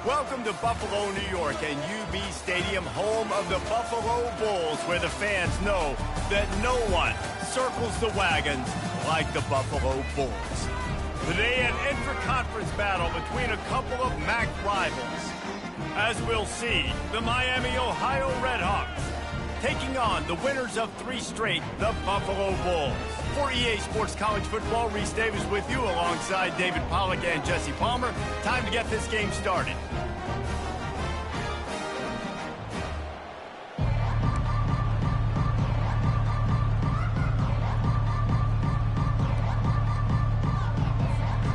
Welcome to Buffalo, New York, and UB Stadium, home of the Buffalo Bulls, where the fans know that no one circles the wagons like the Buffalo Bulls. Today, an intra-conference battle between a couple of MAC rivals. As we'll see, the Miami, Ohio Redhawks taking on the winners of 3 straight, the Buffalo Bulls. For EA Sports College Football, Reese Davis with you alongside David Pollack and Jesse Palmer. Time to get this game started.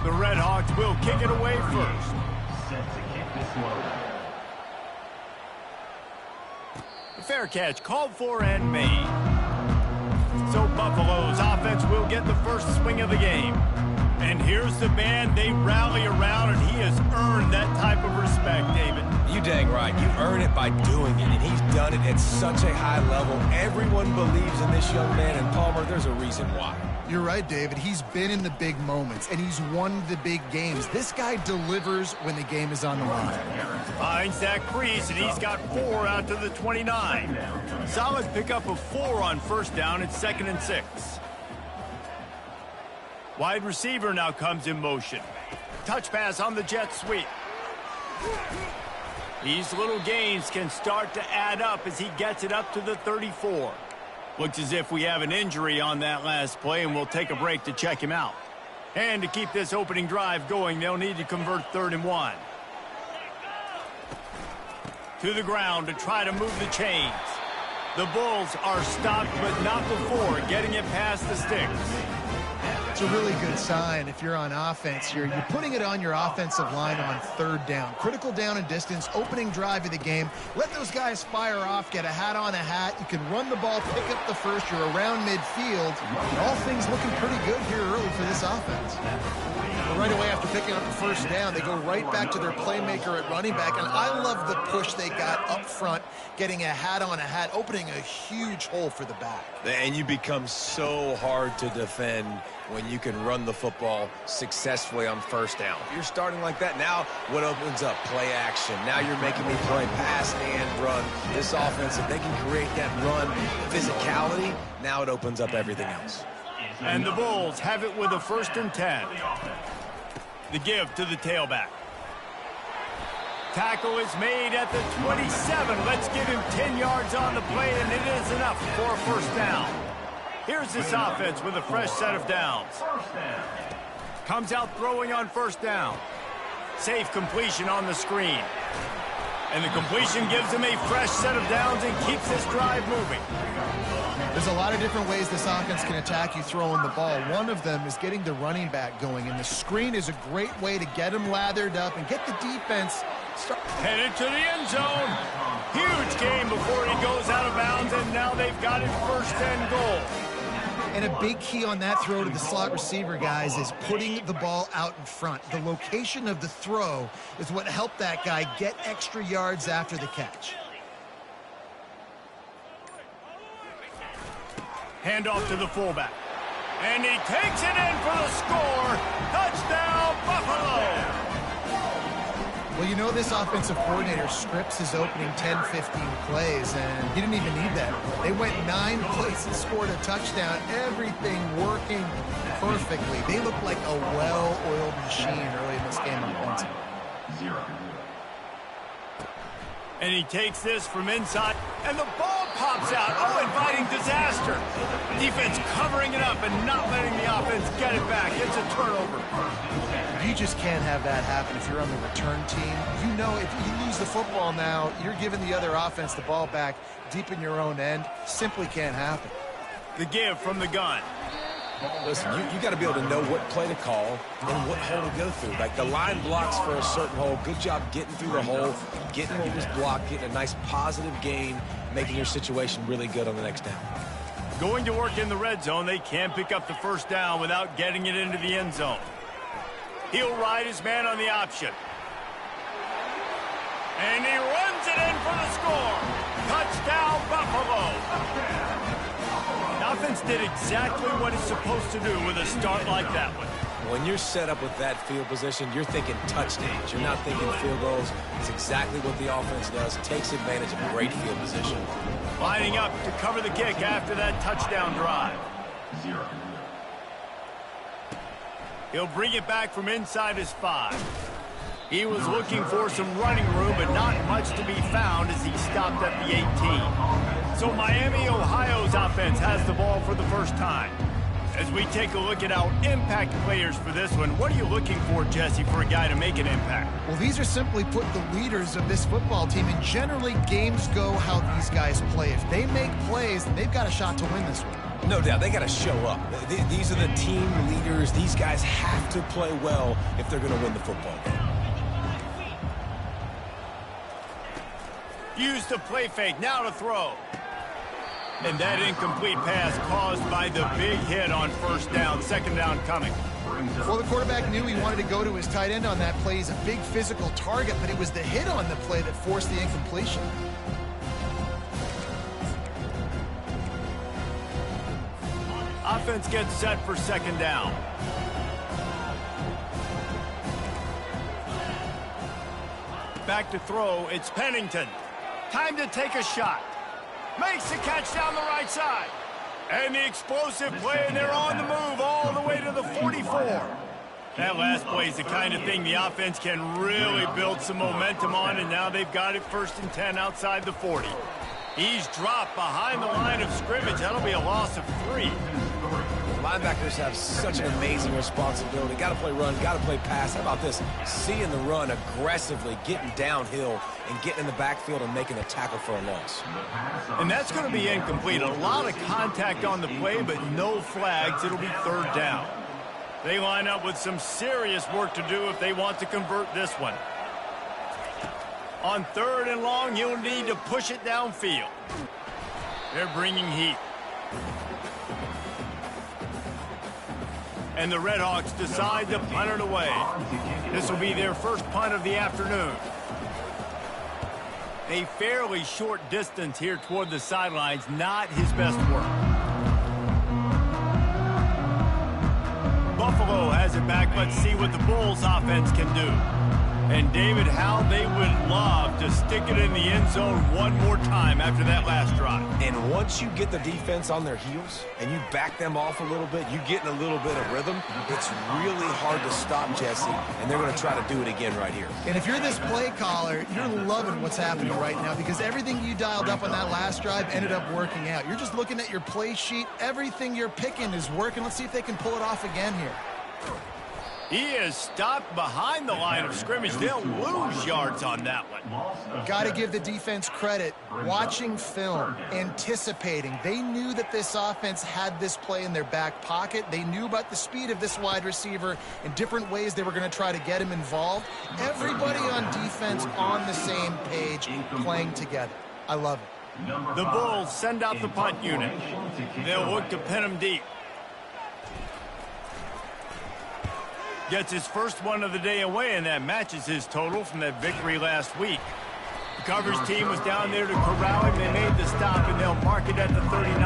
The Redhawks will kick it away first. Set to kick this one. The fair catch called for and made. So Buffalo's offense will get the first swing of the game. And here's the band they rally around, and he has earned that type of respect, David. You dang right. You earn it by doing it, and he's done it at such a high level. Everyone believes in this young man, and Palmer, there's a reason why. You're right, David. He's been in the big moments, and he's won the big games. This guy delivers when the game is on the line. Finds that crease, and he's got 4 out to the 29. Solid pickup of 4 on first down. It's 2nd and 6. Wide receiver now comes in motion. Touch pass on the jet sweep. These little gains can start to add up as he gets it up to the 34. Looks as if we have an injury on that last play, and we'll take a break to check him out. And to keep this opening drive going, they'll need to convert 3rd and 1. To the ground to try to move the chains. The Bulls are stopped, but not before getting it past the sticks. It's a really good sign if you're on offense here. You're putting it on your offensive line on 3rd down. Critical down and distance, opening drive of the game. Let those guys fire off, get a hat on a hat. You can run the ball, pick up the first. You're around midfield. All things looking pretty good here early for this offense. But right away after picking up the first down, they go right back to their playmaker at running back. And I love the push they got up front, getting a hat on a hat, opening a huge hole for the back. And you become so hard to defend when you can run the football successfully on first down. If you're starting like that, now what opens up? Play action. Now you're making me play pass and run. This offense, if they can create that run physicality, now it opens up everything else. And the Bulls have it with a 1st and 10. The give to the tailback. Tackle is made at the 27. Let's give him 10 yards on the play, and it is enough for a 1st down. Here's this offense with a fresh set of downs. Comes out throwing on 1st down. Safe completion on the screen. And the completion gives him a fresh set of downs and keeps this drive moving. There's a lot of different ways this offense can attack you throwing the ball. One of them is getting the running back going, and the screen is a great way to get him lathered up and get the defense headed to the end zone. Huge game before he goes out of bounds, and now they've got his 1st and goal. And a big key on that throw to the slot receiver, guys, is putting the ball out in front. The location of the throw is what helped that guy get extra yards after the catch. Handoff to the fullback. And he takes it in for the score. Touchdown, Buffalo! Well, you know this offensive coordinator scripts his opening 10-15 plays, and he didn't even need that. They went 9 plays and scored a touchdown. Everything working perfectly. They look like a well-oiled machine early in this game offensively. 0. And he takes this from inside, and the ball pops out. Oh, inviting disaster. Defense covering it up and not letting the offense get it back. It's a turnover. You just can't have that happen if you're on the return team. You know if you lose the football now, you're giving the other offense the ball back deep in your own end. Simply can't happen. The give from the gun. Listen, you got to be able to know what play to call and what hole to go through. Like the line blocks for a certain hole. Good job getting through the hole, getting what was blocked, getting a nice positive gain, making your situation really good on the next down. Going to work in the red zone, they can't pick up the 1st down without getting it into the end zone. He'll ride his man on the option. And he runs it in for the score. Touchdown, Buffalo. The offense did exactly what it's supposed to do with a start like that one. When you're set up with that field position, you're thinking touchdowns. You're not thinking field goals. It's exactly what the offense does. Takes advantage of great field position. Lining up to cover the kick after that touchdown drive. 0. He'll bring it back from inside his 5. He was looking for some running room, but not much to be found as he stopped at the 18. So Miami, Ohio's offense has the ball for the first time. As we take a look at our impact players for this one, what are you looking for, Jesse, for a guy to make an impact? Well, these are simply put the leaders of this football team, and generally games go how these guys play. If they make plays, then they've got a shot to win this one. No doubt, they got to show up. These are the team leaders. These guys have to play well if they're going to win the football game. Use the play fake, now to throw. And that incomplete pass caused by the big hit on first down, second down coming. Well, the quarterback knew he wanted to go to his tight end on that play. He's a big physical target, but it was the hit on the play that forced the incompletion. Offense gets set for second down. Back to throw, it's Pennington. Time to take a shot. Makes the catch down the right side. And the explosive play, and they're on the move all the way to the 44. That last play is the kind of thing the offense can really build some momentum on, and now they've got it 1st and 10 outside the 40. He's dropped behind the line of scrimmage. That'll be a loss of 3. Linebackers have such an amazing responsibility. Got to play run, got to play pass. How about this? Seeing the run aggressively, getting downhill, and getting in the backfield and making a tackle for a loss. And that's going to be incomplete. A lot of contact on the play, but no flags. It'll be 3rd down. They line up with some serious work to do if they want to convert this one. On 3rd and long, you'll need to push it downfield. They're bringing heat. And the Redhawks decide to punt it away. This will be their first punt of the afternoon. A fairly short distance here toward the sidelines, not his best work. Buffalo has it back. Let's see what the Bulls offense can do. And David, how they would love to stick it in the end zone one more time after that last drive. And once you get the defense on their heels and you back them off a little bit, you get in a little bit of rhythm, it's really hard to stop, Jesse, and they're going to try to do it again right here. And if you're this play caller, you're loving what's happening right now because everything you dialed up on that last drive ended up working out. You're just looking at your play sheet. Everything you're picking is working. Let's see if they can pull it off again here. He is stopped behind the line of scrimmage. They'll lose yards on that one. Got to give the defense credit. Watching film, anticipating. They knew that this offense had this play in their back pocket. They knew about the speed of this wide receiver and different ways they were going to try to get him involved. Everybody on defense on the same page, playing together. I love it. The Bulls send out the punt unit. They'll look to pin him deep. Gets his first one of the day away, and that matches his total from that victory last week. The coverage team was down there to corral him. They made the stop, and they'll mark it at the 39.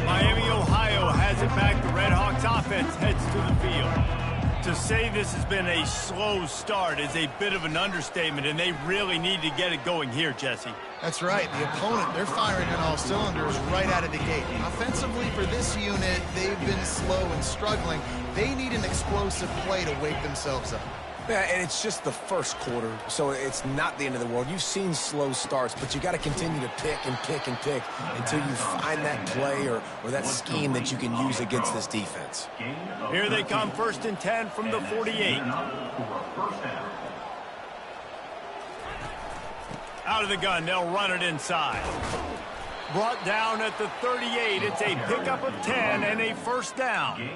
Miami, Ohio has it back. The Redhawks offense heads to the field. To say this has been a slow start is a bit of an understatement, and they really need to get it going here, Jesse. That's right. The opponent, they're firing on all cylinders right out of the gate. Offensively for this unit, they've been slow and struggling. They need an explosive play to wake themselves up. Yeah, and it's just the first quarter, so it's not the end of the world. You've seen slow starts, but you got to continue to pick and pick and pick until you find that play or that scheme that you can use against this defense. Here they come, 1st and 10 from the 48. Out of the gun, they'll run it inside. Brought down at the 38. It's a pickup of 10 and a 1st down.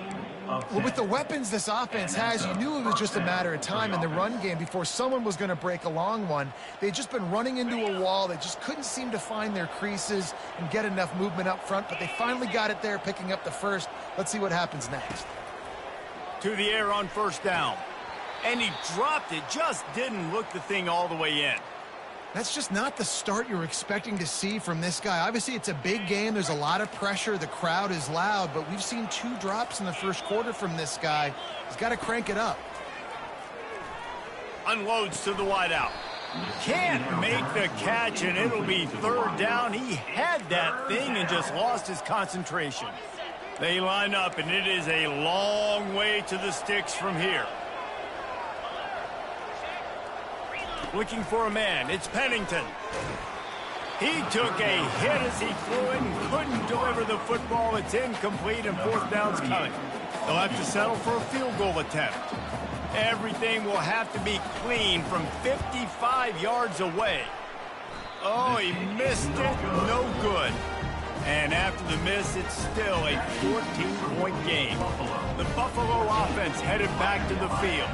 Well, with the weapons this offense has, you knew it was just a matter of time in the run game before someone was going to break a long one. They'd just been running into a wall. They just couldn't seem to find their creases and get enough movement up front, but they finally got it there, picking up the first. Let's see what happens next. To the air on 1st down. And he dropped it, just didn't look the thing all the way in. That's just not the start you're expecting to see from this guy. Obviously, it's a big game. There's a lot of pressure. The crowd is loud, but we've seen 2 drops in the first quarter from this guy. He's got to crank it up. Unloads to the wideout. Can't make the catch, and it'll be 3rd down. He had that thing and just lost his concentration. They line up, and it is a long way to the sticks from here. Looking for a man. It's Pennington. He took a hit as he threw it and couldn't deliver the football. It's incomplete, and 4th down's coming. They'll have to settle for a field goal attempt. Everything will have to be clean from 55 yards away. Oh, he missed it. No good. And after the miss, it's still a 14-point game. The Buffalo offense headed back to the field.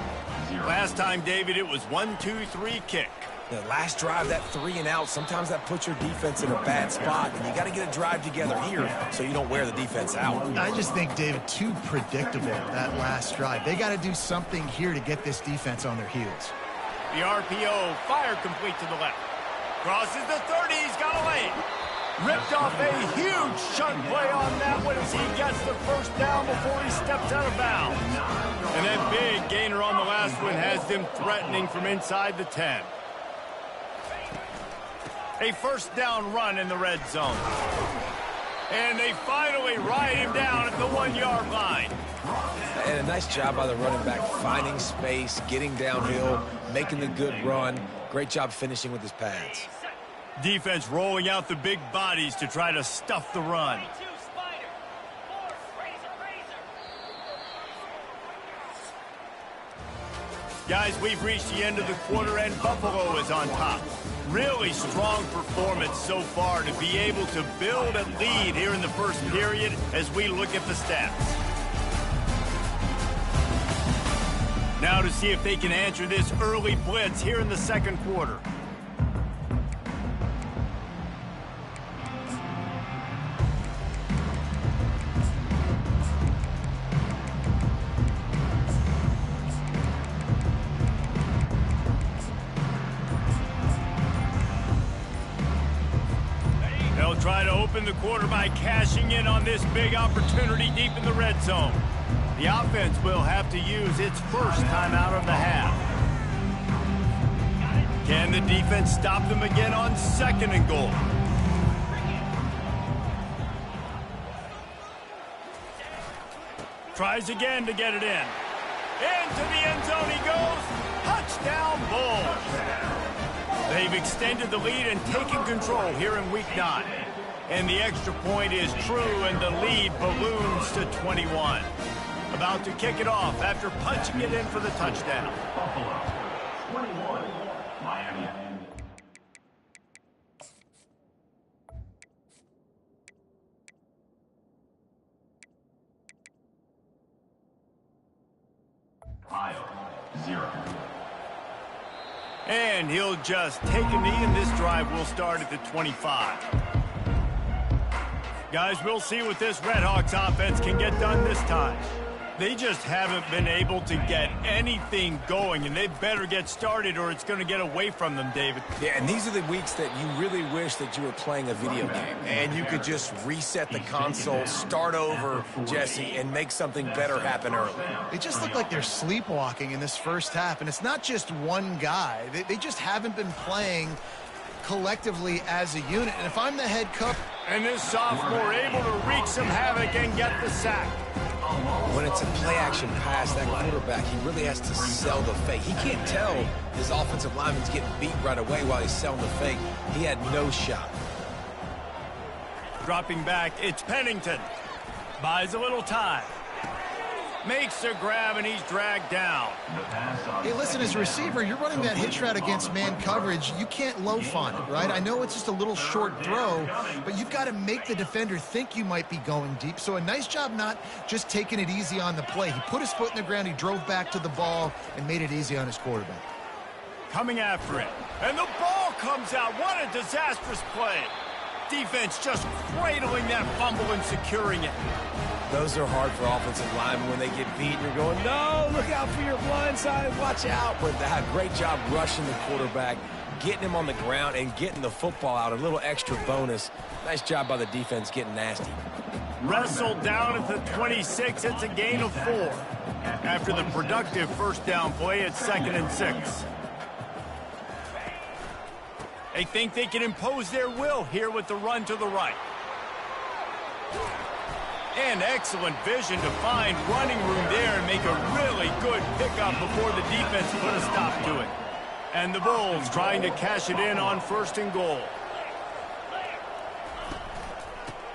Last time, David, it was 1-2-3 kick. The last drive, that 3-and-out, sometimes that puts your defense in a bad spot, and you got to get a drive together here so you don't wear the defense out. I just think, David, too predictable, that last drive. They got to do something here to get this defense on their heels. The RPO, fire complete to the left. Crosses the 30, he's got a lane. Ripped off a huge chunk play on that one as he gets the 1st down before he steps out of bounds. And that big gainer on the last one has them threatening from inside the 10. A 1st down run in the red zone. And they finally ride him down at the 1-yard line. And a nice job by the running back, finding space, getting downhill, making the good run. Great job finishing with his pads. Defense rolling out the big bodies to try to stuff the run. Guys, we've reached the end of the quarter, and Buffalo is on top. Really strong performance so far to be able to build a lead here in the first period as we look at the stats. Now to see if they can answer this early blitz here in the 2nd quarter. Try to open the quarter by cashing in on this big opportunity deep in the red zone. The offense will have to use its 1st timeout of the half. Can the defense stop them again on 2nd and goal? Tries again to get it in. Into the end zone he goes. Touchdown, Bulls. They've extended the lead and taken control here in Week 9. And the extra point is true, and the lead balloons to 21. About to kick it off after punching it in for the touchdown. Buffalo, 21, Miami. Ohio, 0. And he'll just take a knee, and this drive will start at the 25. Guys, we'll see what this Redhawks offense can get done this time. They just haven't been able to get anything going, and they better get started or it's going to get away from them, David. Yeah, and these are the weeks that you really wish that you were playing a video game and you could just reset the console, start over, Jesse, and make something better happen early. They just look like they're sleepwalking in this first half, and it's not just one guy. They just haven't been playing collectively as a unit. And if I'm the head coach... And this sophomore able to wreak some havoc and get the sack. When it's a play-action pass, that quarterback, he really has to sell the fake. He can't tell his offensive lineman's getting beat right away while he's selling the fake. He had no shot. Dropping back, it's Pennington. Buys a little time. Makes a grab, and he's dragged down. Hey, listen, as a receiver, you're running that hitch route against man coverage. You can't loaf on it, right? I know it's just a little short throw, but you've got to make the defender think you might be going deep. So a nice job not just taking it easy on the play. He put his foot in the ground, he drove back to the ball, and made it easy on his quarterback. Coming after it. And the ball comes out. What a disastrous play. Defense just cradling that fumble and securing it. Those are hard for offensive linemen when they get beat. You're going, no, look out for your blind side, watch out. But that great job rushing the quarterback, getting him on the ground and getting the football out. A little extra bonus. Nice job by the defense getting nasty. Wrestled down at the 26. It's a gain of 4. After the productive first down play, it's 2nd and 6. They think they can impose their will here with the run to the right. And excellent vision to find running room there and make a really good pickup before the defense put a stop to it. And the Bulls trying to cash it in on 1st and goal.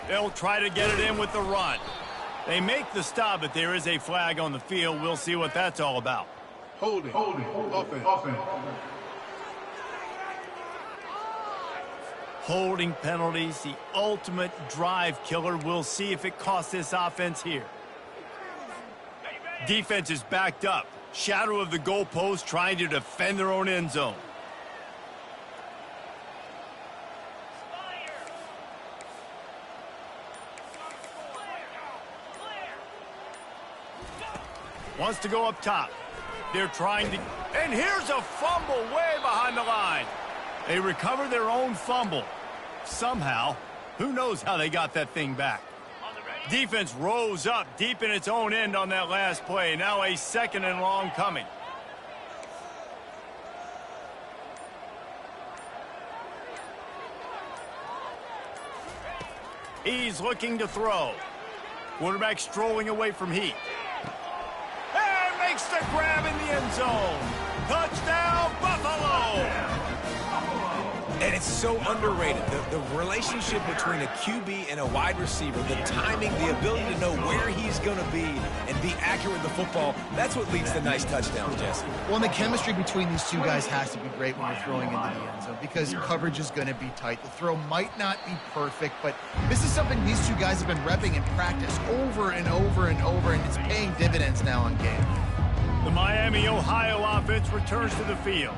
They'll try to get it in with the run. They make the stop, but there is a flag on the field. We'll see what that's all about. Holding. Offense. Holding penalties, the ultimate drive killer. We'll see if it costs this offense here. Defense is backed up. Shadow of the goalpost trying to defend their own end zone. Wants to go up top. They're trying to... And here's a fumble way behind the line. They recover their own fumble. Somehow, who knows how they got that thing back. Defense rose up deep in its own end on that last play. Now a 2nd and long coming. He's looking to throw. Quarterback strolling away from Heat. And makes the grab in the end zone. Touchdown, Buffalo! And it's so underrated. The relationship between a QB and a wide receiver, the timing, the ability to know where he's going to be and be accurate with the football, that's what leads to nice touchdowns, Jesse. Well, and the chemistry between these two guys has to be great when you're throwing into the end zone because coverage is going to be tight. The throw might not be perfect, but this is something these two guys have been repping in practice over and over and over, and it's paying dividends now on game. The Miami, Ohio offense returns to the field.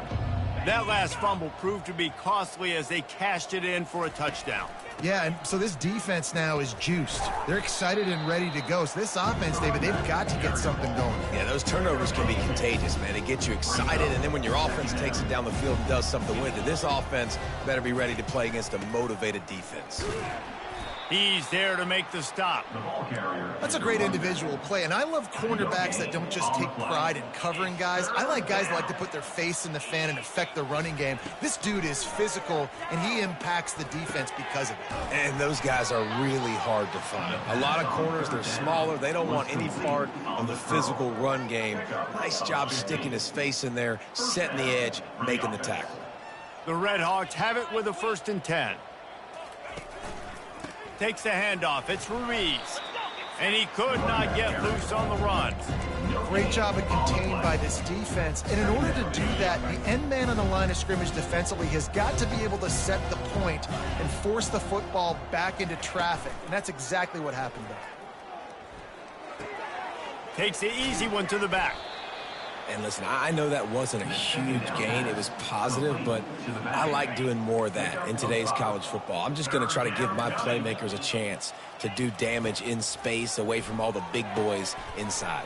That last fumble proved to be costly as they cashed it in for a touchdown. Yeah, and so this defense now is juiced. They're excited and ready to go. So this offense, David, they've got to get something going. Yeah, those turnovers can be contagious, man. It gets you excited, and then when your offense takes it down the field and does something with it, this offense better be ready to play against a motivated defense. He's there to make the stop. That's a great individual play, and I love cornerbacks that don't just take pride in covering guys. I like guys that like to put their face in the fan and affect the running game. This dude is physical, and he impacts the defense because of it. And those guys are really hard to find. A lot of corners, they're smaller. They don't want any part of the physical run game. Nice job sticking his face in there, setting the edge, making the tackle. The Red Hawks have it with a 1st and 10. Takes the handoff. It's Ruiz. And he could not get loose on the run. Great job of contained by this defense. And in order to do that, the end man on the line of scrimmage defensively has got to be able to set the point and force the football back into traffic. And that's exactly what happened there. Takes the easy one to the back. And listen, I know that wasn't a huge gain. It was positive, but I like doing more of that in today's college football. I'm just going to try to give my playmakers a chance to do damage in space away from all the big boys inside.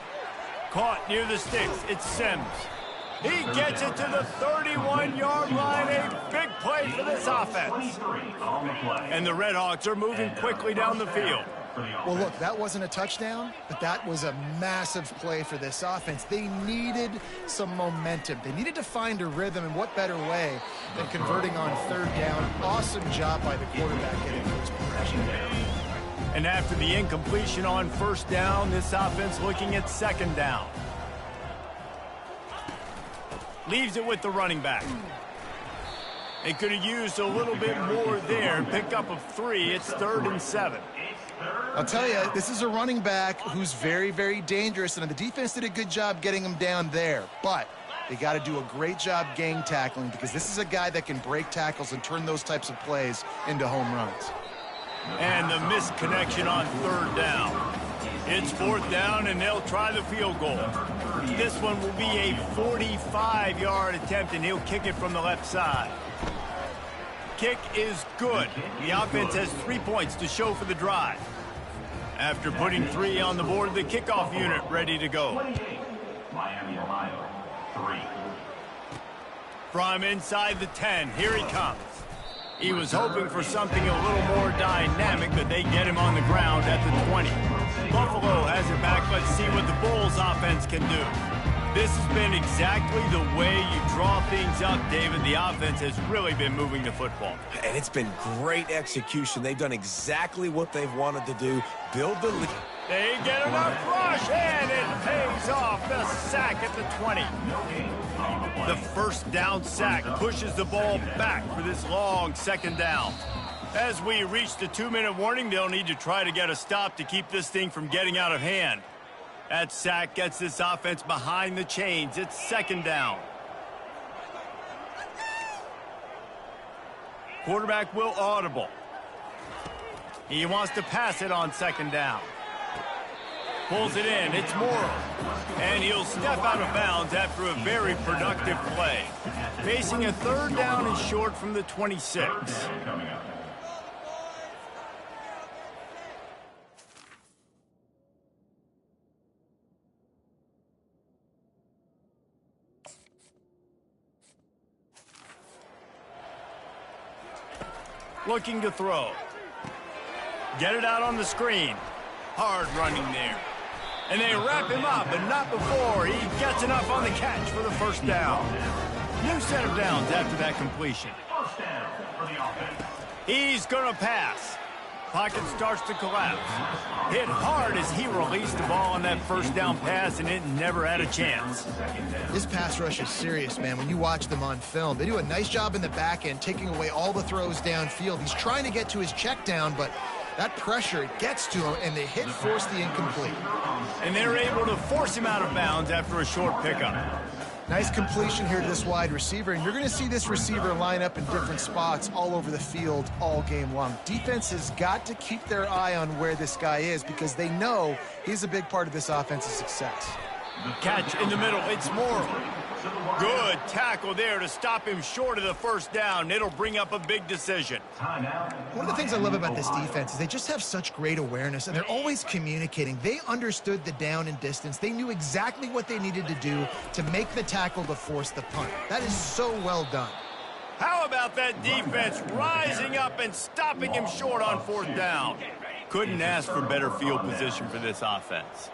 Caught near the sticks. It's Sims. He gets it to the 31-yard line. A big play for this offense. And the Red Hawks are moving quickly down the field. Well, look, that wasn't a touchdown, but that was a massive play for this offense. They needed some momentum. They needed to find a rhythm, and what better way than converting on 3rd down. Awesome job by the quarterback getting those progression. And after the incompletion on 1st down, this offense looking at 2nd down. Leaves it with the running back. They could have used a little bit more there. Pick up of 3. It's 3rd and 7. I'll tell you, this is a running back who's very, very dangerous, and the defense did a good job getting him down there. But they got to do a great job gang tackling because this is a guy that can break tackles and turn those types of plays into home runs. And the missed connection on 3rd down. It's 4th down, and they'll try the field goal. This one will be a 45-yard attempt, and he'll kick it from the left side. Kick is good. The offense has 3 points to show for the drive. After putting 3 on the board, the kickoff unit ready to go. Miami, Ohio, 3. From inside the 10, here he comes. He was hoping for something a little more dynamic, but they get him on the ground at the 20. Buffalo has it back. Let's see what the Bulls offense can do. This has been exactly the way you draw things up, David. The offense has really been moving the football. And it's been great execution. They've done exactly what they've wanted to do, build the lead. They get enough rush, and it pays off. The sack at the 20. The first down sack pushes the ball back for this long second down. As we reach the 2-minute warning, they'll need to try to get a stop to keep this thing from getting out of hand. That sack gets this offense behind the chains. It's second down. Quarterback will audible. He wants to pass it on second down. Pulls it in. It's Morrow. And he'll step out of bounds after a very productive play. Facing a third down and short from the 26. Looking to throw. Get it out on the screen. Hard running there. And they wrap him up, but not before he gets enough on the catch for the first down. New set of downs after that completion. He's going to pass. Pocket starts to collapse. Hit hard as he released the ball on that first down pass, and it never had a chance. This pass rush is serious, man. When you watch them on film, they do a nice job in the back end, taking away all the throws downfield. He's trying to get to his check down, but that pressure, it gets to him, and the hit forced the incomplete. And they're able to force him out of bounds after a short pickup. Nice completion here to this wide receiver, and you're going to see this receiver line up in different spots all over the field all game long. Defense has got to keep their eye on where this guy is because they know he's a big part of this offense's success. Catch in the middle. It's Morrow. Good tackle there to stop him short of the first down. It'll bring up a big decision. One of the things I love about this defense is they just have such great awareness, and they're always communicating. They understood the down and distance. They knew exactly what they needed to do to make the tackle to force the punt. That is so well done. How about that defense rising up and stopping him short on fourth down? Couldn't ask for better field position for this offense.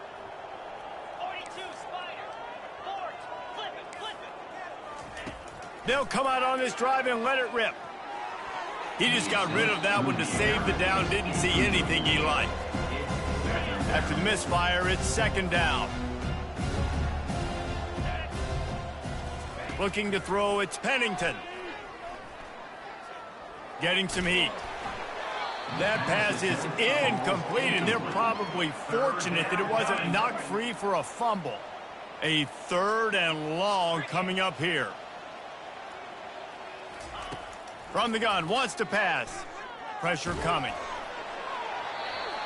They'll come out on this drive and let it rip. He just got rid of that one to save the down. Didn't see anything he liked. After the misfire, it's second down. Looking to throw, it's Pennington. Getting some heat. That pass is incomplete, and they're probably fortunate that it wasn't knocked free for a fumble. A third and long coming up here. From the gun, wants to pass. Pressure coming.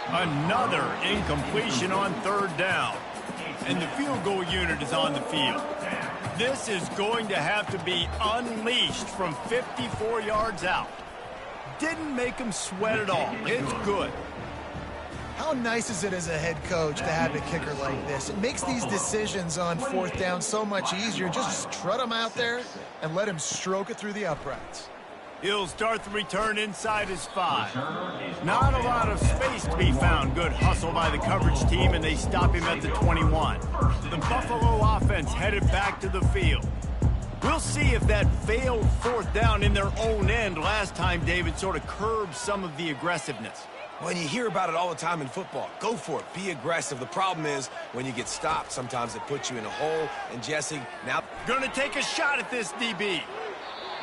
Another incompletion on third down. And the field goal unit is on the field. This is going to have to be unleashed from 54 yards out. Didn't make him sweat at all. It's good. How nice is it as a head coach to have a kicker like this? It makes these decisions on fourth down so much easier. Just strut him out there and let him stroke it through the uprights. He'll start the return inside his 5. Not a lot of space to be found. Good hustle by the coverage team, and they stop him at the 21. The Buffalo offense headed back to the field. We'll see if that failed fourth down in their own end last time, David, sort of curbed some of the aggressiveness. Well, you hear about it all the time in football. Go for it. Be aggressive. The problem is when you get stopped, sometimes it puts you in a hole. And Jesse, now... Going to take a shot at this DB.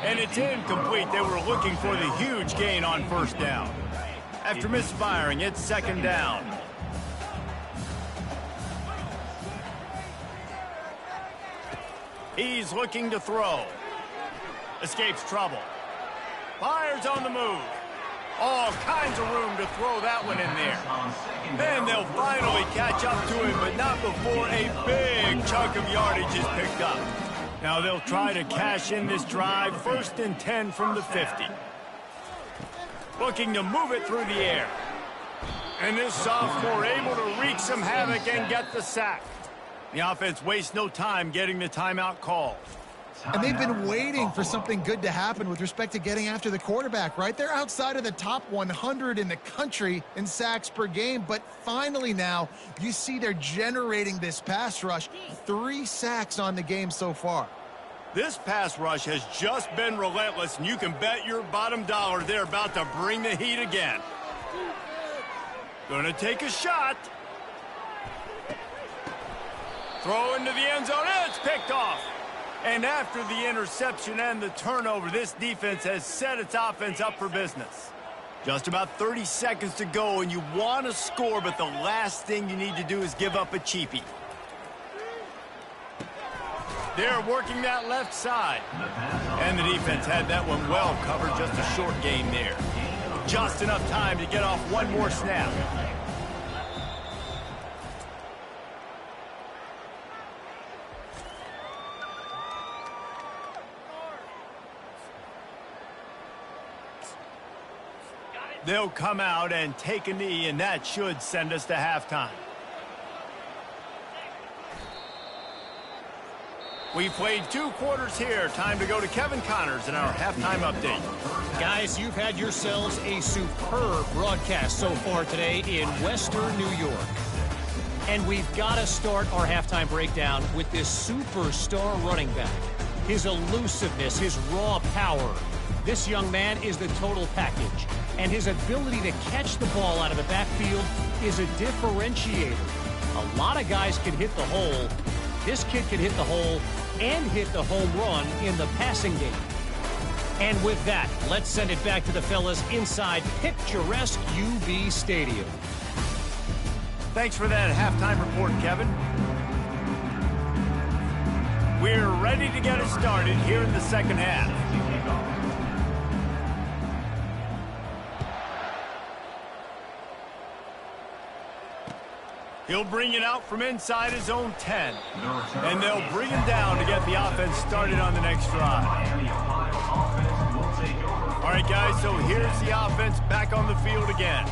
And it's incomplete. They were looking for the huge gain on first down. After misfiring, it's second down. He's looking to throw. Escapes trouble. Fires on the move. All kinds of room to throw that one in there. Then they'll finally catch up to him, but not before a big chunk of yardage is picked up. Now they'll try to cash in this drive. First and 10 from the 50. Looking to move it through the air. And this sophomore able to wreak some havoc and get the sack. The offense wastes no time getting the timeout called. And they've been waiting for something good to happen with respect to getting after the quarterback, right? They're outside of the top 100 in the country in sacks per game, but finally now you see they're generating this pass rush. 3 sacks on the game so far. This pass rush has just been relentless, and you can bet your bottom dollar they're about to bring the heat again. Gonna take a shot. Throw into the end zone, and it's picked off. And after the interception and the turnover, this defense has set its offense up for business. Just about 30 seconds to go, and you want to score, but the last thing you need to do is give up a cheapie. They're working that left side. And the defense had that one well covered, just a short gain there. Just enough time to get off one more snap. They'll come out and take a knee, and that should send us to halftime. We played 2 quarters here. Time to go to Kevin Connors in our halftime update. Guys, you've had yourselves a superb broadcast so far today in Western New York. And we've got to start our halftime breakdown with this superstar running back. His elusiveness, his raw power. This young man is the total package. And his ability to catch the ball out of the backfield is a differentiator. A lot of guys can hit the hole. This kid can hit the hole and hit the home run in the passing game. And with that, let's send it back to the fellas inside picturesque UB Stadium. Thanks for that halftime report, Kevin. We're ready to get it started here in the second half. He'll bring it out from inside his own 10. And they'll bring him down to get the offense started on the next drive. All right, guys, so here's the offense back on the field again.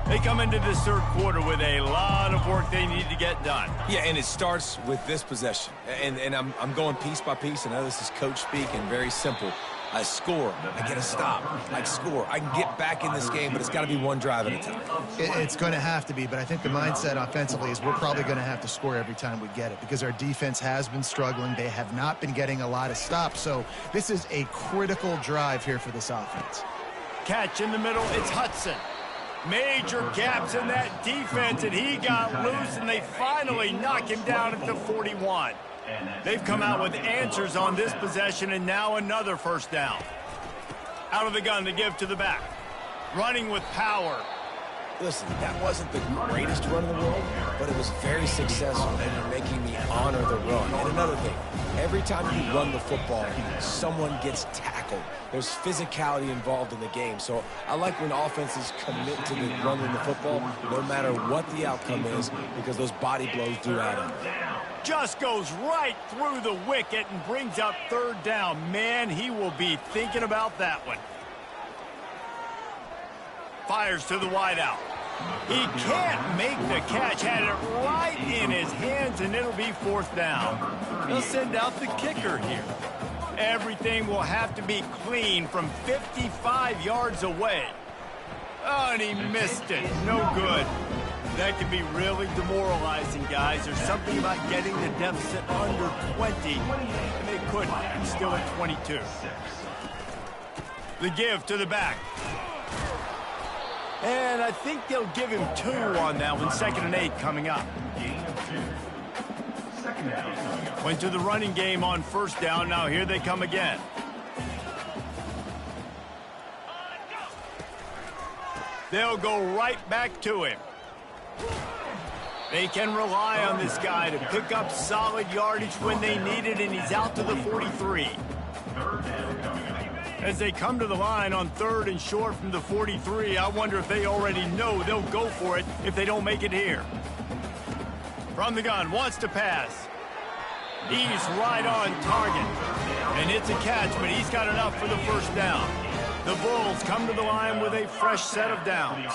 They come into this third quarter with a lot of work they need to get done. Yeah, and it starts with this possession. And I'm going piece by piece. I know this is coach speak and very simple. I score, I get a stop, I score. I can get back in this game, but it's got to be one drive at a time. It's going to have to be, but I think the mindset offensively is we're probably going to have to score every time we get it because our defense has been struggling. They have not been getting a lot of stops, so this is a critical drive here for this offense. Catch in the middle, it's Hudson. Major gaps in that defense, and he got loose, and they finally knock him down at the 41. They've come out with answers on this possession, and now another first down. Out of the gun to give to the back. Running with power. Listen, that wasn't the greatest run in the world, but it was very successful, and you're making me honor the run. And another thing, every time you run the football, someone gets tackled. There's physicality involved in the game. So I like when offenses commit to the running the football, no matter what the outcome is, because those body blows do add up. Just goes right through the wicket and brings up third down. Man, he will be thinking about that one. Fires to the wideout. He can't make the catch. Had it right in his hands, and it'll be fourth down. They'll send out the kicker here. Everything will have to be clean from 55 yards away. Oh, and he missed it. No good. That can be really demoralizing, guys. There's something about getting the deficit under 20, and they couldn't. It's still at 22. The give to the back. And I think they'll give him 2 on that one. 2nd and 8 coming up. Went to the running game on first down. Now here they come again. They'll go right back to him. They can rely on this guy to pick up solid yardage when they need it, and he's out to the 43. As they come to the line on 3rd and short from the 43, I wonder if they already know they'll go for it if they don't make it here. From the gun, wants to pass. He's right on target. And it's a catch, but he's got enough for the first down. The Bulls come to the line with a fresh set of downs.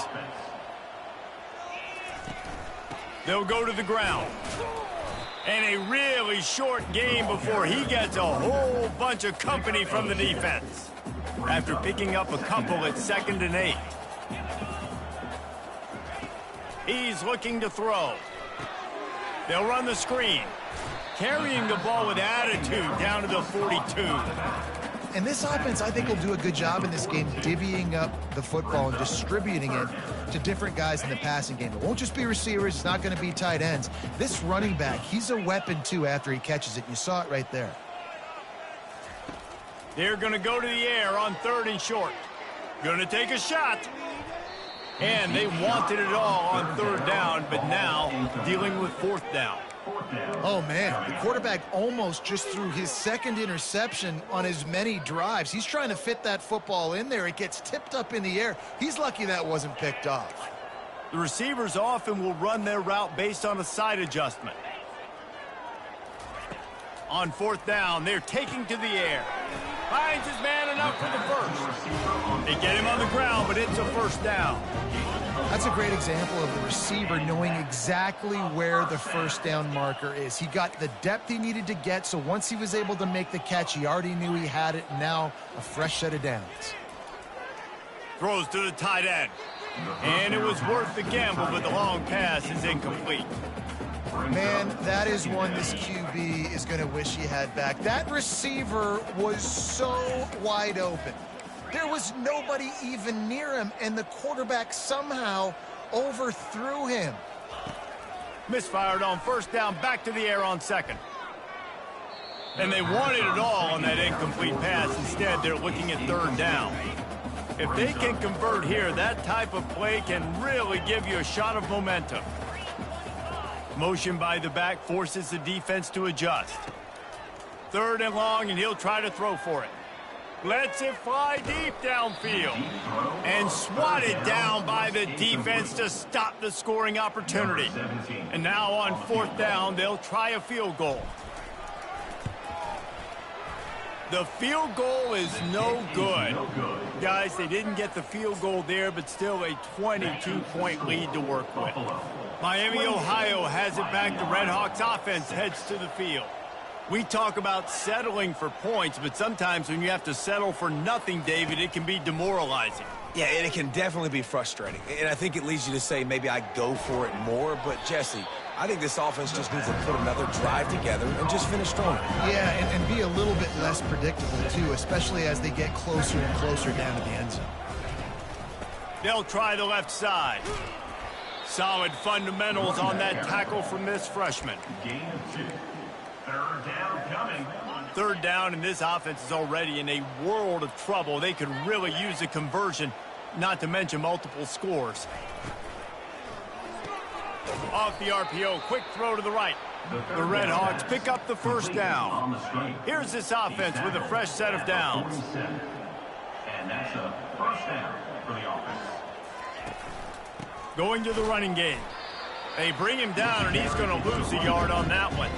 They'll go to the ground. And a really short game before he gets a whole bunch of company from the defense. After picking up a couple at 2nd and 8. He's looking to throw. They'll run the screen. Carrying the ball with attitude down to the 42. And this offense, I think, will do a good job in this game divvying up the football and distributing it to different guys in the passing game. It won't just be receivers. It's not going to be tight ends. This running back, he's a weapon, too, after he catches it. You saw it right there. They're going to go to the air on 3rd and short. Going to take a shot. And they wanted it all on 3rd down, but now dealing with 4th down. Oh, man, the quarterback almost just threw his 2nd interception on as many drives. He's trying to fit that football in there. It gets tipped up in the air. He's lucky that wasn't picked off. The receivers often will run their route based on a side adjustment. On 4th down, they're taking to the air. Finds his man enough for the first. They get him on the ground, but it's a 1st down. That's a great example of the receiver knowing exactly where the 1st down marker is. He got the depth he needed to get, so once he was able to make the catch, he already knew he had it. Now a fresh set of downs. Throws to the tight end. And it was worth the gamble, but the long pass is incomplete. Man, that is one this QB is going to wish he had back. That receiver was so wide open. There was nobody even near him, and the quarterback somehow overthrew him. Misfired on 1st down, back to the air on 2nd. And they wanted it all on that incomplete pass. Instead, they're looking at 3rd down. If they can convert here, that type of play can really give you a shot of momentum. Motion by the back forces the defense to adjust. 3rd and long, and he'll try to throw for it. Lets it fly deep downfield. And swatted down by the defense to stop the scoring opportunity. And now on 4th down, they'll try a field goal. The field goal is no good. Guys, they didn't get the field goal there, but still a 22-point lead to work with. Miami, Ohio has it back. The Red Hawks offense heads to the field. We talk about settling for points, but sometimes when you have to settle for nothing, David, it can be demoralizing. Yeah, and it can definitely be frustrating. And I think it leads you to say maybe I go for it more. But, Jesse, I think this offense just needs to put another drive together and just finish strong. Yeah, and be a little bit less predictable, too, especially as they get closer and closer down to the end zone. They'll try the left side. Solid fundamentals on that tackle from this freshman. Gain of 2. 3rd down coming. 3rd down, and this offense is already in a world of trouble. They could really use a conversion, not to mention multiple scores. Off the RPO, quick throw to the right. The Red Hawks pick up the 1st down. Here's this offense with a fresh set of downs. And that's a 1st down for the offense. Going to the running game. They bring him down, and he's going to lose a yard on that one.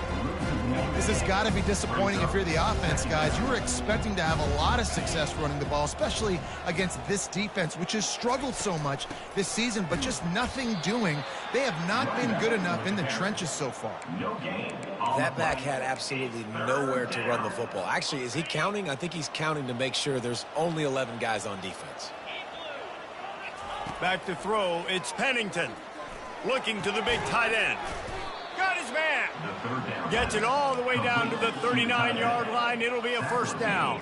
This has got to be disappointing if you're the offense, guys. You were expecting to have a lot of success running the ball, especially against this defense, which has struggled so much this season, but just nothing doing. They have not been good enough in the trenches so far. That back had absolutely nowhere to run the football. Actually, is he counting? I think he's counting to make sure there's only 11 guys on defense. Back to throw, it's Pennington. Looking to the big tight end. Got his man. Gets it all the way down to the 39-yard line. It'll be a 1st down.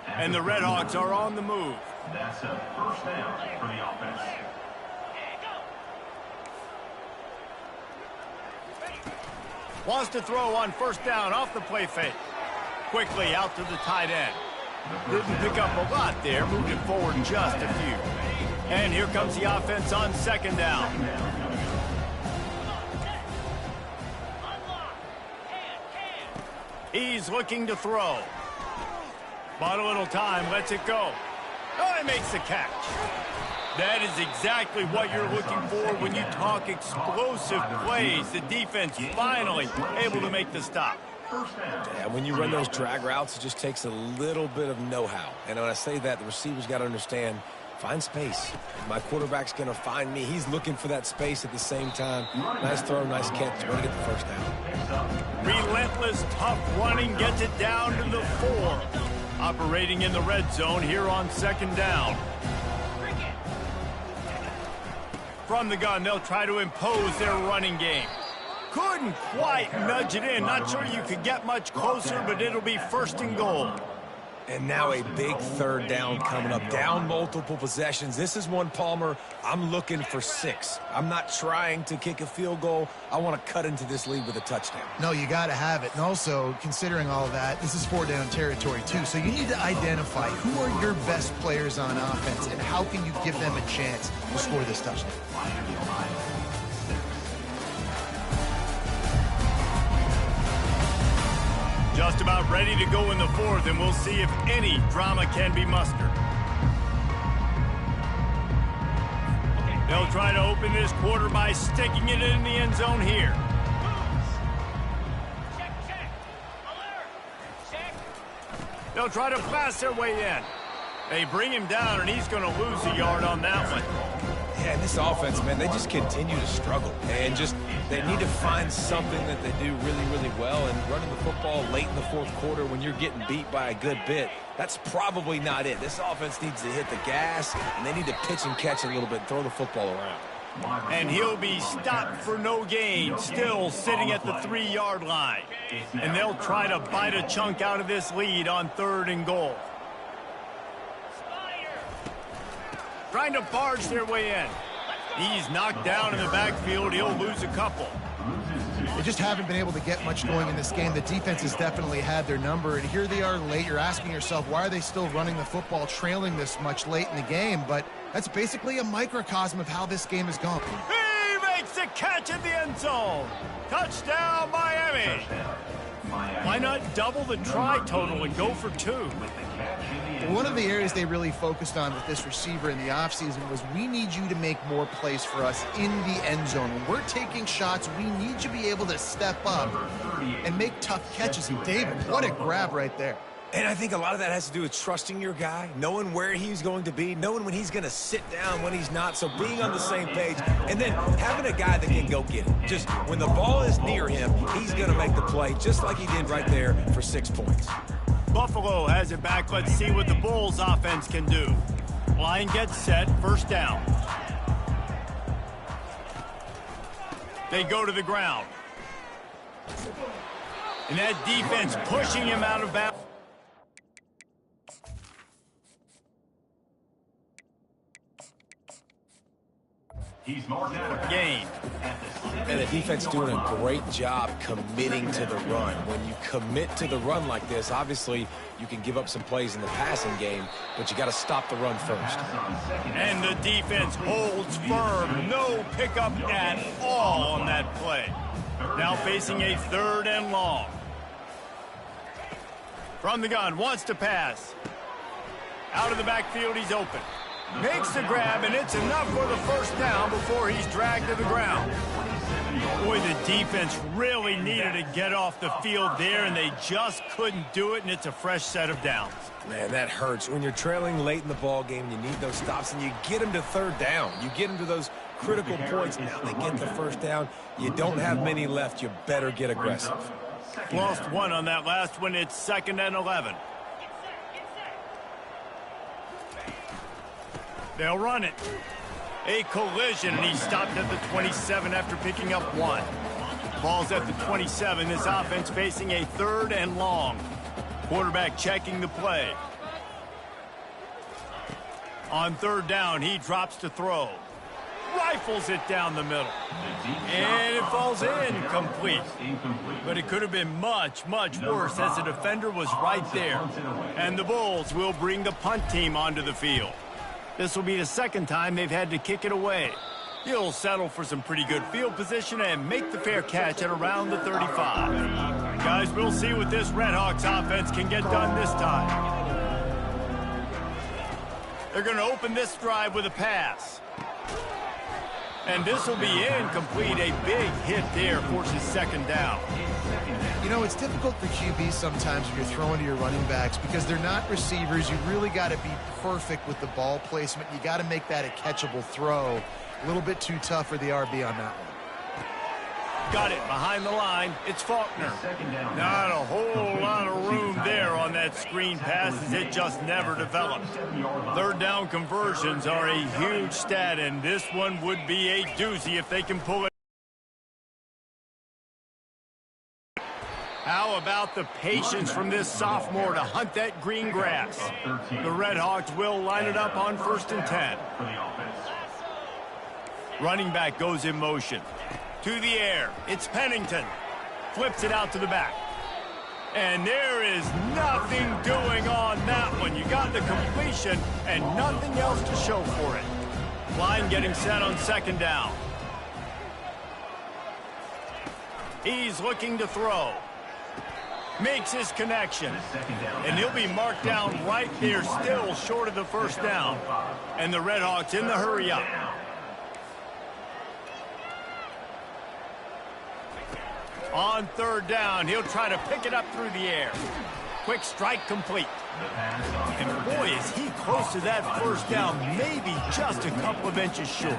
And the Red Hawks are on the move. That's a 1st down for the offense. Wants to throw on 1st down off the play fake. Quickly out to the tight end. Didn't pick up a lot there. Moved it forward just a few. And here comes the offense on 2nd down. He's looking to throw. Bought a little time, lets it go. Oh, he makes the catch. That is exactly what you're looking for when you talk explosive plays. The defense finally able to make the stop. Yeah, when you run those drag routes, it just takes a little bit of know-how. And when I say that, the receivers got to understand find space. My quarterback's going to find me. He's looking for that space at the same time. Nice throw, nice catch. Way to get the first down. Relentless, tough running gets it down to the 4. Operating in the red zone here on 2nd down. From the gun, they'll try to impose their running game. Couldn't quite nudge it in. Not sure you could get much closer, but it'll be 1st and goal. And now a big 3rd down coming up. Down multiple possessions. This is one, Palmer, I'm looking for 6. I'm not trying to kick a field goal. I want to cut into this lead with a touchdown. No, you got to have it. And also, considering all of that, this is 4-down territory, too. So you need to identify who are your best players on offense and how can you give them a chance to score this touchdown. Just about ready to go in the 4th, and we'll see if any drama can be mustered. They'll try to open this quarter by sticking it in the end zone here. They'll try to pass their way in. They bring him down, and he's going to lose a yard on that one. Yeah, and this offense, man, they just continue to struggle. And they need to find something that they do really, really well. And running the football late in the 4th quarter when you're getting beat by a good bit, that's probably not it. This offense needs to hit the gas, and they need to pitch and catch a little bit, throw the football around. And he'll be stopped for no gain, still sitting at the 3-yard line. And they'll try to bite a chunk out of this lead on 3rd and goal. Trying to barge their way in. He's knocked down in the backfield. He'll lose a couple. They just haven't been able to get much going in this game. The defense has definitely had their number, and here they are late. You're asking yourself, why are they still running the football, trailing this much late in the game? But that's basically a microcosm of how this game has gone. He makes the catch in the end zone. Touchdown, Miami. Why not double the try total and go for 2? One of the areas they really focused on with this receiver in the offseason was we need you to make more plays for us in the end zone. When we're taking shots, we need you to be able to step up and make tough catches. And David, what a grab right there. And I think a lot of that has to do with trusting your guy, knowing where he's going to be, knowing when he's going to sit down, when he's not, so being on the same page, and then having a guy that can go get it. Just when the ball is near him, he's going to make the play, just like he did right there for 6 points. Buffalo has it back. Let's see what the Bulls offense can do. Line gets set, 1st down. They go to the ground. And that defense pushing him out of bounds. He's marked out. Gain. And the defense doing a great job committing to the run. When you commit to the run like this, obviously you can give up some plays in the passing game, but you got to stop the run first. And the defense holds firm. No pickup at all on that play. Now facing a 3rd and long. From the gun, wants to pass. Out of the backfield, he's open. Makes the grab, and it's enough for the 1st down before he's dragged to the ground. Boy, the defense really needed to get off the field there, and they just couldn't do it, and it's a fresh set of downs. Man, that hurts. When you're trailing late in the ball game, you need those stops, and you get them to 3rd down. You get them to those critical points. Now they get the 1st down. You don't have many left. You better get aggressive. Lost 1 on that last one. It's 2nd and 11. They'll run it. A collision, and he stopped at the 27 after picking up 1. Ball's at the 27. This offense facing a 3rd and long. Quarterback checking the play. On 3rd down, he drops to throw. Rifles it down the middle. And it falls incomplete. But it could have been much, much worse as the defender was right there. And the Bulls will bring the punt team onto the field. This will be the 2nd time they've had to kick it away. He'll settle for some pretty good field position and make the fair catch at around the 35. Guys, we'll see what this Redhawks offense can get done this time. They're going to open this drive with a pass. And this will be incomplete. A big hit there forces second down. You know, it's difficult for QBs sometimes when you're throwing to your running backs because they're not receivers. You really got to be perfect with the ball placement. You got to make that a catchable throw. A little bit too tough for the RB on that one. Got it behind the line. It's Faulkner. Not a whole lot of room there on that screen pass as it just never developed. Third down conversions are a huge stat, and this one would be a doozy if they can pull it. How about the patience from this sophomore to hunt that green grass? The Redhawks will line it up on 1st and 10. Running back goes in motion. To the air, it's Pennington. Flips it out to the back. And there is nothing doing on that one. You got the completion and nothing else to show for it. Line getting set on second down. He's looking to throw. Makes his connection. And he'll be marked down right there, still short of the first down. And the Redhawks in the hurry up. On third down, he'll try to pick it up through the air. Quick strike complete. And boy, is he close to that first down, maybe just a couple of inches short.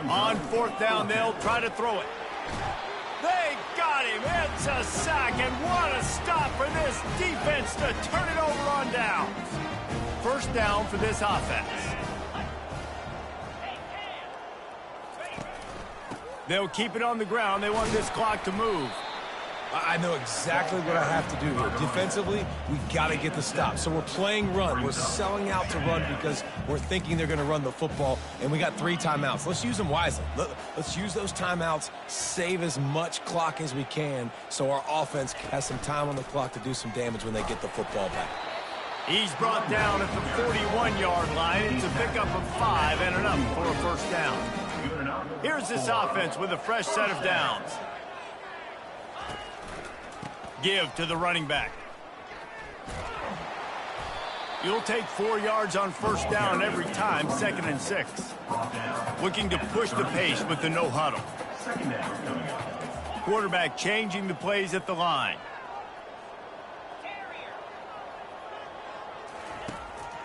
On fourth down, they'll try to throw it. They got him. It's a sack, and what a stop for this defense to turn it over on downs. First down for this offense. They'll keep it on the ground. They want this clock to move. I know exactly what I have to do here. Defensively, we got to get the stop. So we're playing run. We're selling out to run because we're thinking they're going to run the football, and we got 3 timeouts. Let's use them wisely. Let's use those timeouts, save as much clock as we can so our offense has some time on the clock to do some damage when they get the football back. He's brought down at the 41-yard line. It's a pickup of 5 and enough for a first down. Here's this offense with a fresh set of downs. Give to the running back. You'll take 4 yards on first down every time, 2nd and 6. Looking to push the pace with the no huddle. Quarterback changing the plays at the line.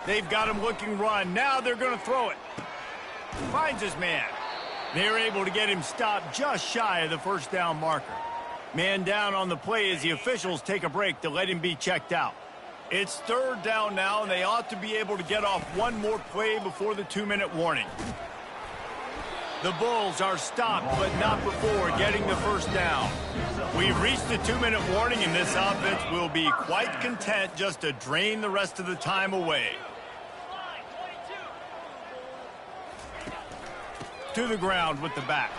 They've got him looking run. Now they're going to throw it. Finds his man. They're able to get him stopped just shy of the first down marker. Man down on the play as the officials take a break to let him be checked out. It's third down now, and they ought to be able to get off one more play before the 2-minute warning. The Bulls are stopped, but not before getting the first down. We've reached the 2-minute warning, and this offense will be quite content just to drain the rest of the time away. To the ground with the back.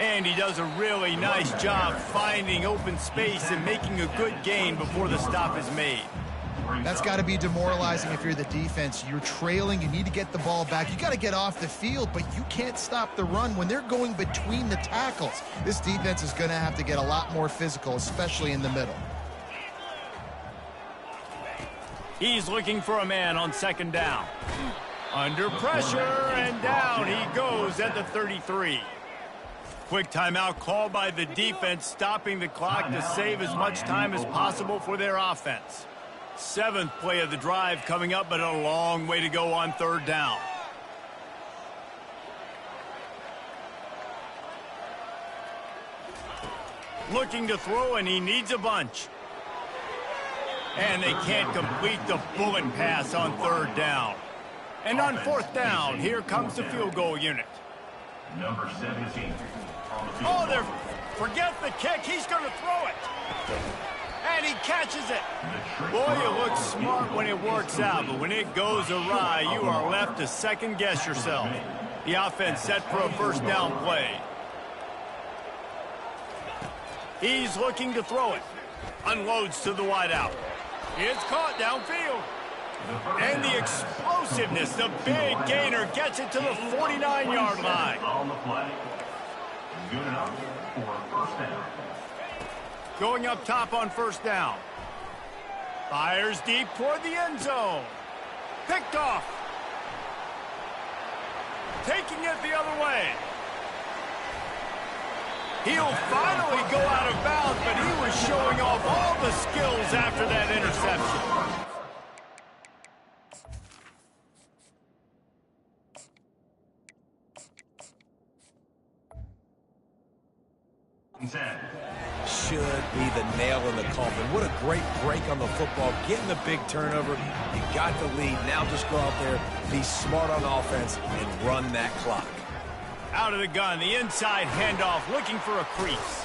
And he does a really nice job finding open space and making a good gain before the stop is made. That's got to be demoralizing if you're the defense. You're trailing. You need to get the ball back. You got to get off the field, but you can't stop the run when they're going between the tackles. This defense is going to have to get a lot more physical, especially in the middle. He's looking for a man on second down. Under pressure, and down he goes at the 33. Quick timeout called by the defense, stopping the clock to save as much time as possible for their offense. 7th play of the drive coming up, but a long way to go on third down. Looking to throw, and he needs a bunch. And they can't complete the bullet pass on third down. And on fourth down, here comes the field goal unit. Number 17. Oh, forget the kick. He's going to throw it. And he catches it. Boy, you look smart when it works out, but when it goes awry, you are left to second-guess yourself. The offense set for a first down play. He's looking to throw it. Unloads to the wideout. It's caught downfield. And the explosiveness, the big gainer gets it to the 49-yard line. On the play. Good enough for a first down. Going up top on first down. Fires deep toward the end zone. Picked off. taking it the other way. He'll finally go out of bounds, but he was showing off all the skills after that interception. Should be the nail in the coffin. What a great break on the football. Getting the big turnover. You got the lead. Now just go out there, be smart on offense, and run that clock. Out of the gun, the inside handoff, looking for a crease.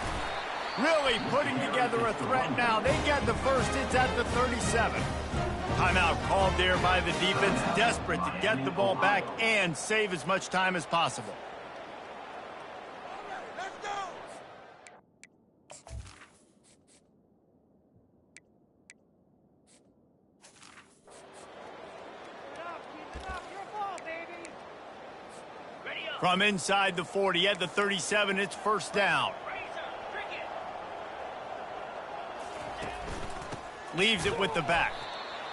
Really putting together a threat now. They get the first. It's at the 37. Timeout called there by the defense, desperate to get the ball back and save as much time as possible. From inside the 40 at the 37, it's first down. Leaves it with the back.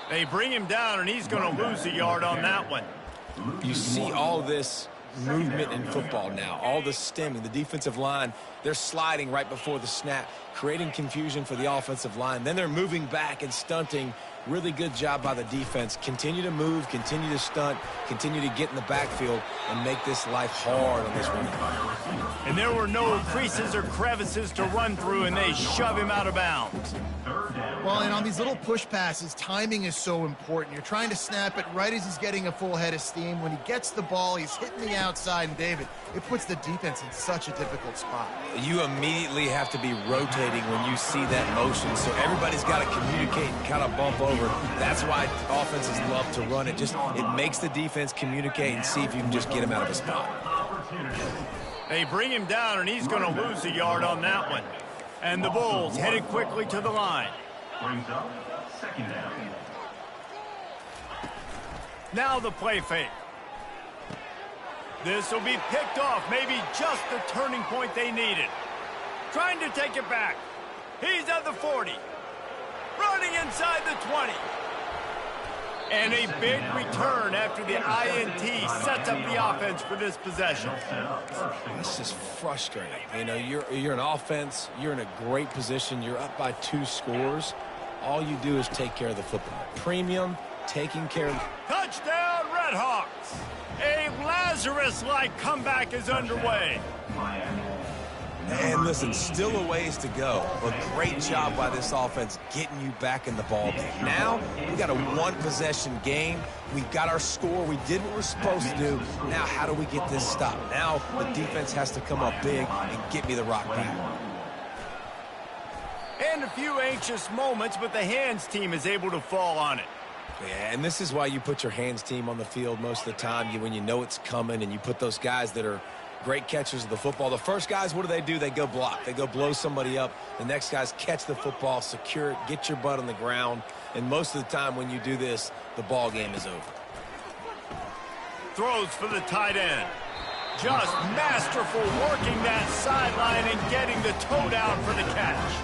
They bring him down, and he's going to lose a yard on that one. You see all this movement in football now, all the stemming, the defensive line, they're sliding right before the snap, creating confusion for the offensive line. Then they're moving back and stunting. Really good job by the defense. Continue to move, continue to stunt, continue to get in the backfield and make this life hard on this one. And there were no creases or crevices to run through, and they shove him out of bounds. Well, and on these little push passes, timing is so important. You're trying to snap it right as he's getting a full head of steam. When he gets the ball, he's hitting the outside, and David, it puts the defense in such a difficult spot. You immediately have to be rotating when you see that motion, so everybody's got to communicate and kind of bump over. That's why offenses love to run it. It makes the defense communicate and see if you can just get him out of a spot. They bring him down, and he's going to lose a yard on that one. And the Bulls headed quickly to the line. Brings up second down. Now the play fake. This will be picked off, maybe just the turning point they needed. Trying to take it back. He's at the 40. Running inside the 20. And a big return after the INT sets up the offense for this possession. This is frustrating. You know, you're an offense. You're in a great position. You're up by 2 scores. All you do is take care of the football. Premium, taking care of... Touchdown, Redhawks! A Lazarus-like comeback is underway. And listen, still a ways to go, but great job by this offense getting you back in the ball game. Now, we got a one-possession game. We got our score. We did what we're supposed to do. Now, how do we get this stopped? Now, the defense has to come up big and get me the rock back. And a few anxious moments, but the hands team is able to fall on it. Yeah, and this is why you put your hands team on the field most of the time, when you know it's coming, and you put those guys that are great catchers of the football. The first guys, what do? They go block. They go blow somebody up. The next guys catch the football, secure it, get your butt on the ground. And most of the time when you do this, the ball game is over. Throws for the tight end. Just masterful working that sideline and getting the toe down for the catch.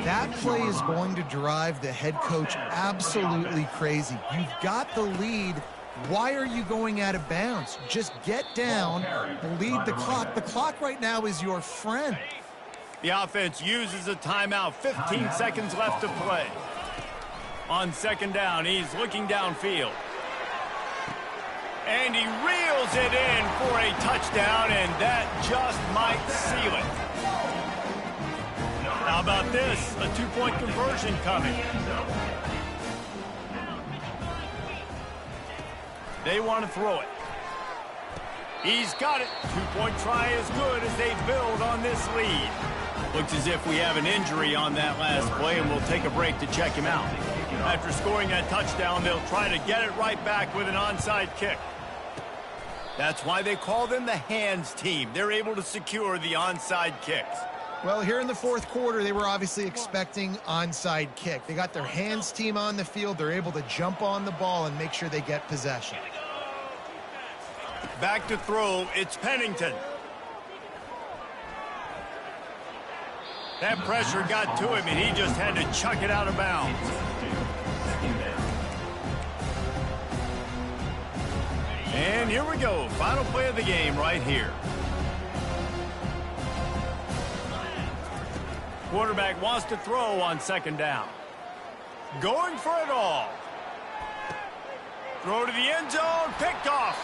That play is going to drive the head coach absolutely crazy. You've got the lead. Why are you going out of bounds? Just get down, bleed the clock. The clock right now is your friend. The offense uses a timeout. 15 seconds left to play. On second down, he's looking downfield. And he reels it in for a touchdown, and that just might seal it. How about this? A two-point conversion coming. They want to throw it. He's got it. Two-point try as good as they build on this lead. Looks as if we have an injury on that last play, and we'll take a break to check him out. After scoring that touchdown, they'll try to get it right back with an onside kick. That's why they call them the hands team. They're able to secure the onside kicks. Well, here in the fourth quarter, they were obviously expecting onside kick. They got their hands team on the field. They're able to jump on the ball and make sure they get possession. Back to throw, it's Pennington. That pressure got to him, and he just had to chuck it out of bounds. And here we go. Final play of the game right here. Quarterback wants to throw on second down. Going for it all. Throw to the end zone. Picked off.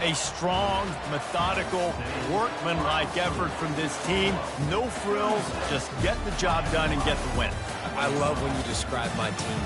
A strong, methodical, workmanlike effort from this team. No frills, just get the job done and get the win. I love when you describe my team